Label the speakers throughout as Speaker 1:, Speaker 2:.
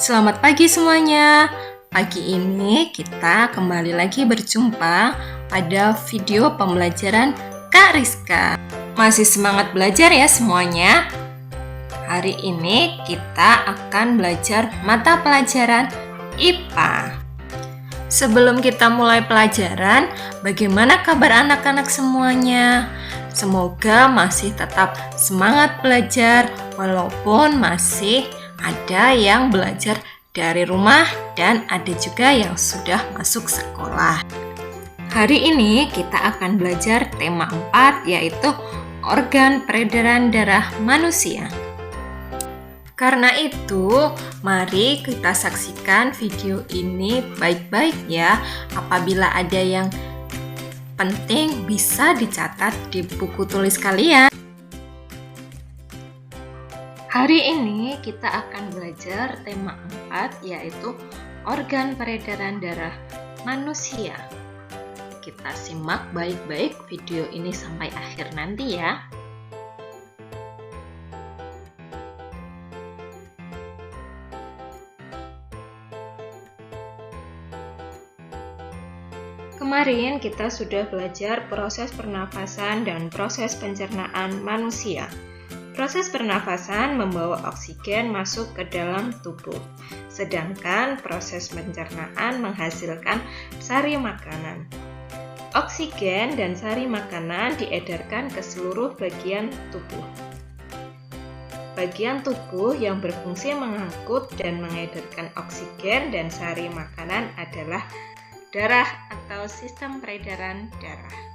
Speaker 1: Selamat pagi semuanya. Pagi ini kita kembali lagi berjumpa pada video pembelajaran Kak Rizka. Masih semangat belajar ya semuanya? Hari ini kita akan belajar mata pelajaran IPA. Sebelum kita mulai pelajaran, bagaimana kabar anak-anak semuanya? Semoga masih tetap semangat belajar walaupun masih ada yang belajar dari rumah dan ada juga yang sudah masuk sekolah. Hari ini kita akan belajar tema 4 yaitu organ peredaran darah manusia. Karena itu, mari kita saksikan video ini baik-baik ya. Apabila ada yang penting bisa dicatat di buku tulis kalian. Hari ini kita akan belajar tema 4 yaitu organ peredaran darah manusia. Kita simak baik-baik video ini sampai akhir nanti ya. Kemarin kita sudah belajar proses pernafasan dan proses pencernaan manusia. Proses pernafasan membawa oksigen masuk ke dalam tubuh, sedangkan proses pencernaan menghasilkan sari makanan. Oksigen dan sari makanan diedarkan ke seluruh bagian tubuh. Bagian tubuh yang berfungsi mengangkut dan mengedarkan oksigen dan sari makanan adalah darah atau sistem peredaran darah.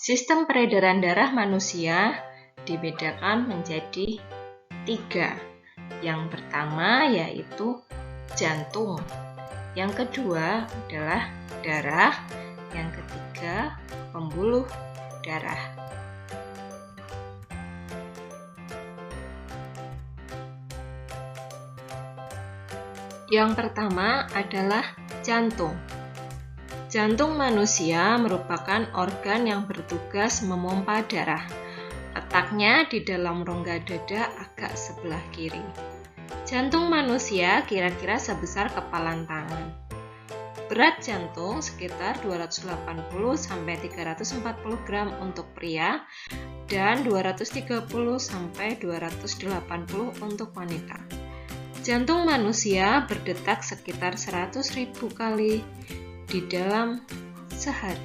Speaker 1: Sistem peredaran darah manusia dibedakan menjadi 3. Yang pertama yaitu jantung, yang kedua adalah darah, yang ketiga pembuluh darah. Yang pertama adalah jantung. Jantung manusia merupakan organ yang bertugas memompa darah. Letaknya di dalam rongga dada agak sebelah kiri. Jantung manusia kira-kira sebesar kepalan tangan. Berat jantung sekitar 280-340 gram untuk pria dan 230-280 untuk wanita. Jantung manusia berdetak sekitar 100.000 kali di dalam sehari.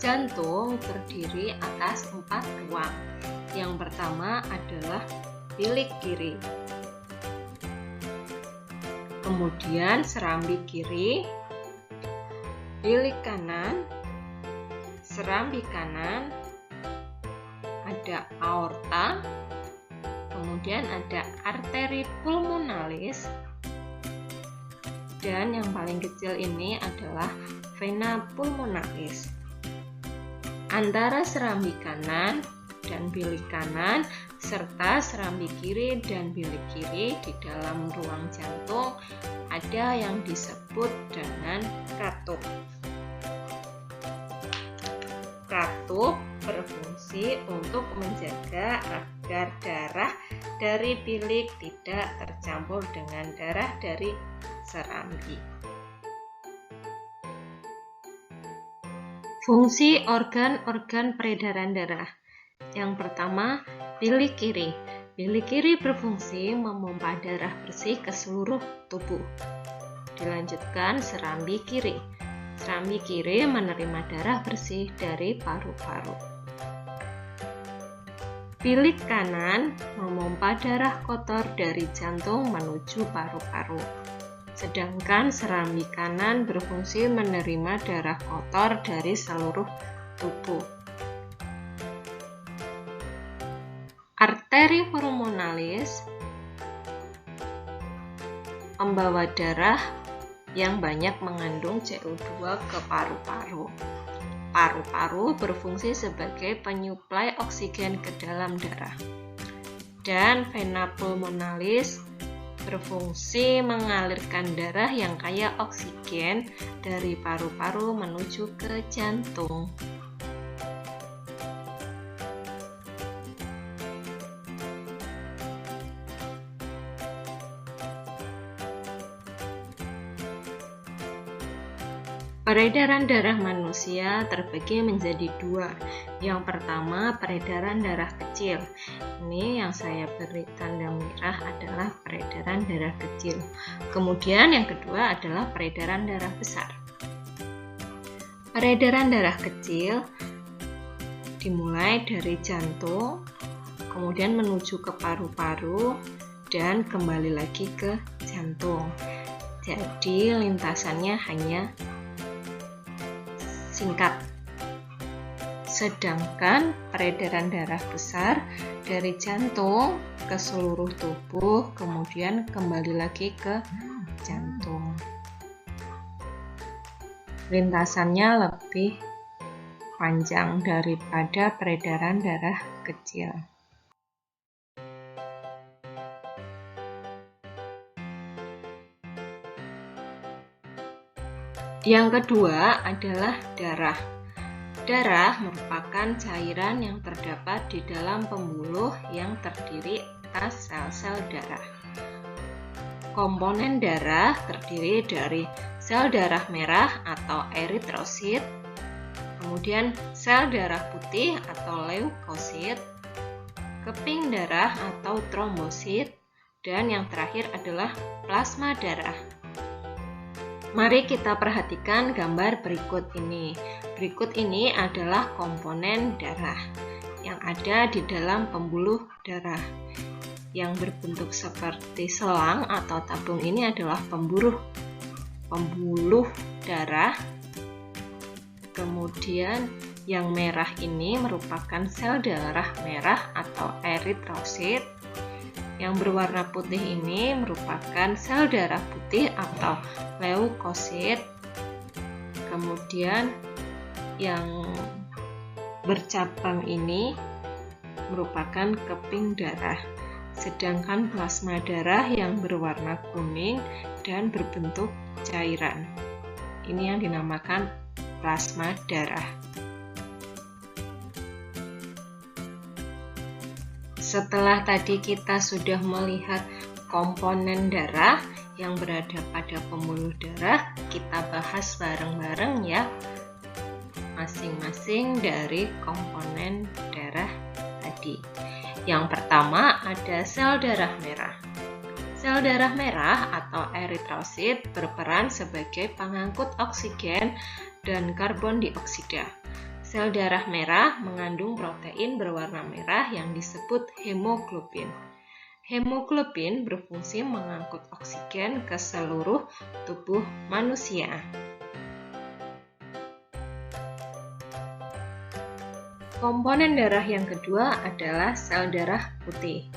Speaker 1: Jantung terdiri atas 4 ruang. Yang pertama adalah bilik kiri, kemudian serambi kiri, bilik kanan, serambi kanan, ada aorta, kemudian ada arteri pulmonalis, dan yang paling kecil ini adalah vena pulmonalis. Antara serambi kanan dan bilik kanan serta serambi kiri dan bilik kiri di dalam ruang jantung ada yang disebut dengan katup. Katup berfungsi untuk menjaga agar darah dari bilik tidak tercampur dengan darah dari serambi. Fungsi organ-organ peredaran darah. Yang pertama, bilik kiri. Bilik kiri berfungsi memompa darah bersih ke seluruh tubuh. Dilanjutkan serambi kiri. Serambi kiri menerima darah bersih dari paru-paru. Bilik kanan memompa darah kotor dari jantung menuju paru-paru. Sedangkan serambi kanan berfungsi menerima darah kotor dari seluruh tubuh. Arteri pulmonalis membawa darah yang banyak mengandung CO2 ke paru-paru. Paru-paru berfungsi sebagai penyuplai oksigen ke dalam darah. Dan vena pulmonalis berfungsi mengalirkan darah yang kaya oksigen dari paru-paru menuju ke jantung. Peredaran darah manusia terbagi menjadi dua. Yang pertama, peredaran darah kecil. Ini yang saya beri tanda merah adalah peredaran darah kecil. Kemudian yang kedua adalah peredaran darah besar. Peredaran darah kecil dimulai dari jantung, kemudian menuju ke paru-paru, dan kembali lagi ke jantung. Jadi lintasannya hanya singkat. Sedangkan peredaran darah besar dari jantung ke seluruh tubuh, kemudian kembali lagi ke jantung. Lintasannya lebih panjang daripada peredaran darah kecil. Yang kedua adalah darah. Darah merupakan cairan yang terdapat di dalam pembuluh yang terdiri atas sel-sel darah. Komponen darah terdiri dari sel darah merah atau eritrosit, kemudian sel darah putih atau leukosit, keping darah atau trombosit, dan yang terakhir adalah plasma darah. Mari kita perhatikan gambar berikut ini. Berikut ini adalah komponen darah yang ada di dalam pembuluh darah. Yang berbentuk seperti selang atau tabung ini adalah pembuluh darah. Kemudian yang merah ini merupakan sel darah merah atau eritrosit. Yang berwarna putih ini merupakan sel darah putih atau leukosit. Kemudian yang bercabang ini merupakan keping darah. Sedangkan plasma darah yang berwarna kuning dan berbentuk cairan. Ini yang dinamakan plasma darah. Setelah tadi kita sudah melihat komponen darah yang berada pada pembuluh darah, kita bahas bareng-bareng ya, masing-masing dari komponen darah tadi. Yang pertama ada sel darah merah. Sel darah merah atau eritrosit berperan sebagai pengangkut oksigen dan karbon dioksida. Sel darah merah mengandung protein berwarna merah yang disebut hemoglobin. Hemoglobin berfungsi mengangkut oksigen ke seluruh tubuh manusia. Komponen darah yang kedua adalah sel darah putih.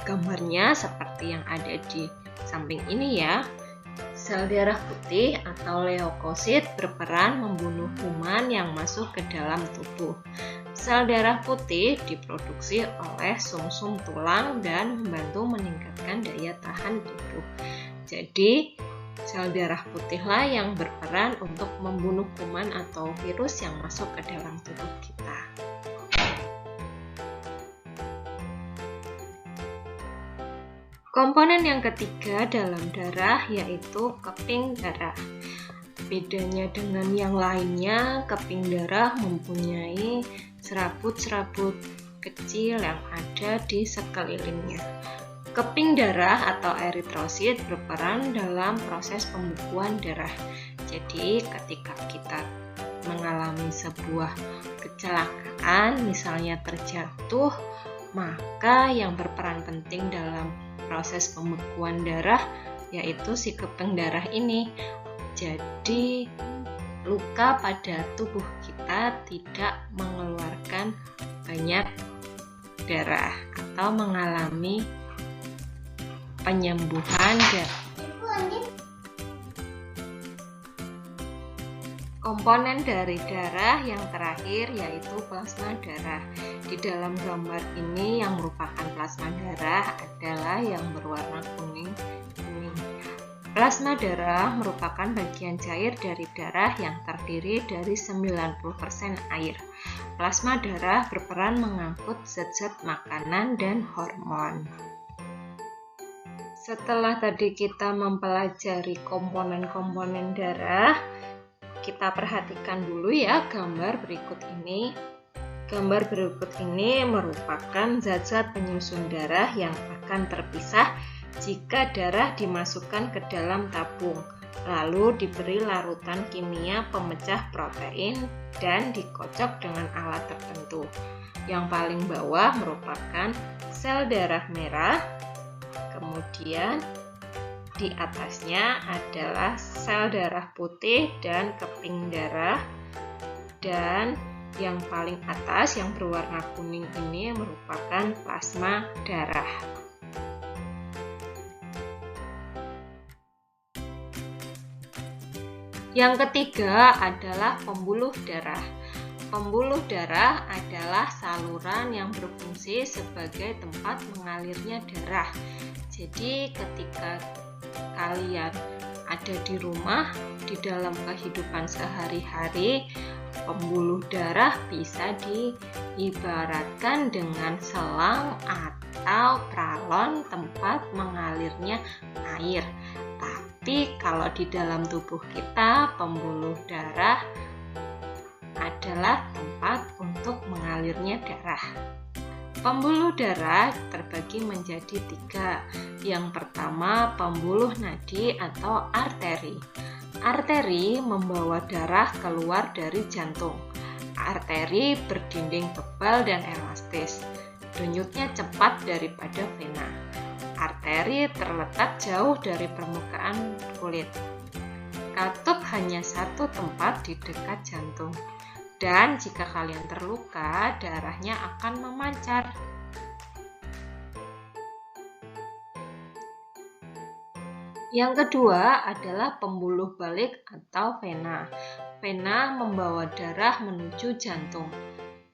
Speaker 1: Gambarnya seperti yang ada di samping ini ya. Sel darah putih atau leukosit berperan membunuh kuman yang masuk ke dalam tubuh. Sel darah putih diproduksi oleh sumsum tulang dan membantu meningkatkan daya tahan tubuh. Jadi, sel darah putihlah yang berperan untuk membunuh kuman atau virus yang masuk ke dalam tubuh kita. Komponen yang ketiga dalam darah yaitu keping darah. Bedanya dengan yang lainnya, keping darah mempunyai serabut-serabut kecil yang ada di sekelilingnya. Keping darah atau eritrosit berperan dalam proses pembukuan darah. Jadi ketika kita mengalami sebuah kecelakaan, misalnya terjatuh, maka yang berperan penting dalam proses pembekuan darah yaitu si keping darah ini. Jadi luka pada tubuh kita tidak mengeluarkan banyak darah atau mengalami penyembuhan darah. Komponen dari darah yang terakhir yaitu plasma darah. Di dalam gambar ini yang merupakan plasma darah adalah yang berwarna kuning Plasma darah merupakan bagian cair dari darah yang terdiri dari 90% air. Plasma darah berperan mengangkut zat-zat makanan dan hormon. Setelah tadi kita mempelajari komponen-komponen darah, kita perhatikan dulu ya gambar berikut ini. Gambar berikut ini merupakan zat-zat penyusun darah yang akan terpisah jika darah dimasukkan ke dalam tabung, lalu diberi larutan kimia pemecah protein dan dikocok dengan alat tertentu. Yang paling bawah merupakan sel darah merah, kemudian di atasnya adalah sel darah putih dan keping darah, dan yang paling atas yang berwarna kuning ini merupakan plasma darah. Yang ketiga adalah pembuluh darah. Pembuluh darah adalah saluran yang berfungsi sebagai tempat mengalirnya darah. Jadi ketika kalian ada di rumah, di dalam kehidupan sehari-hari, pembuluh darah bisa diibaratkan dengan selang atau pralon tempat mengalirnya air. Tapi kalau di dalam tubuh kita, pembuluh darah adalah tempat untuk mengalirnya darah. Pembuluh darah terbagi menjadi 3. Yang pertama, pembuluh nadi atau arteri. Arteri membawa darah keluar dari jantung. Arteri berdinding tebal dan elastis. Denyutnya cepat daripada vena. Arteri terletak jauh dari permukaan kulit. Katup hanya satu tempat di dekat jantung. Dan jika kalian terluka, darahnya akan memancar. Yang kedua adalah pembuluh balik atau vena. Vena membawa darah menuju jantung.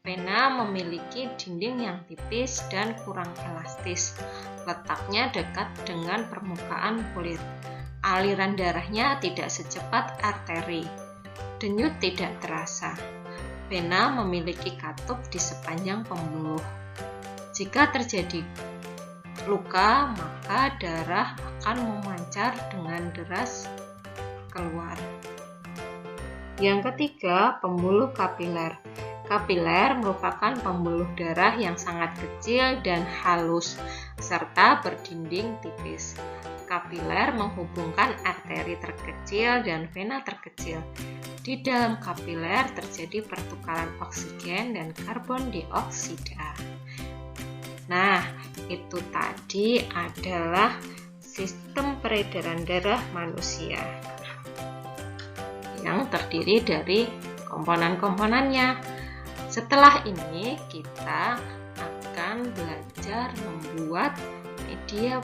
Speaker 1: Vena memiliki dinding yang tipis dan kurang elastis. Letaknya dekat dengan permukaan kulit. Aliran darahnya tidak secepat arteri. Denyut tidak terasa. Vena memiliki katup di sepanjang pembuluh. Jika terjadi luka, maka darah akan memancar dengan deras keluar. Yang ketiga, pembuluh kapiler. Kapiler merupakan pembuluh darah yang sangat kecil dan halus, serta berdinding tipis. Kapiler menghubungkan arteri terkecil dan vena terkecil. Di dalam kapiler terjadi pertukaran oksigen dan karbon dioksida. Nah, itu tadi adalah sistem peredaran darah manusia yang terdiri dari komponen-komponennya. Setelah ini kita akan belajar membuat media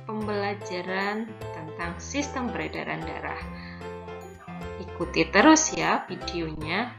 Speaker 1: pembelajaran tentang sistem peredaran darah. Ikuti terus ya videonya.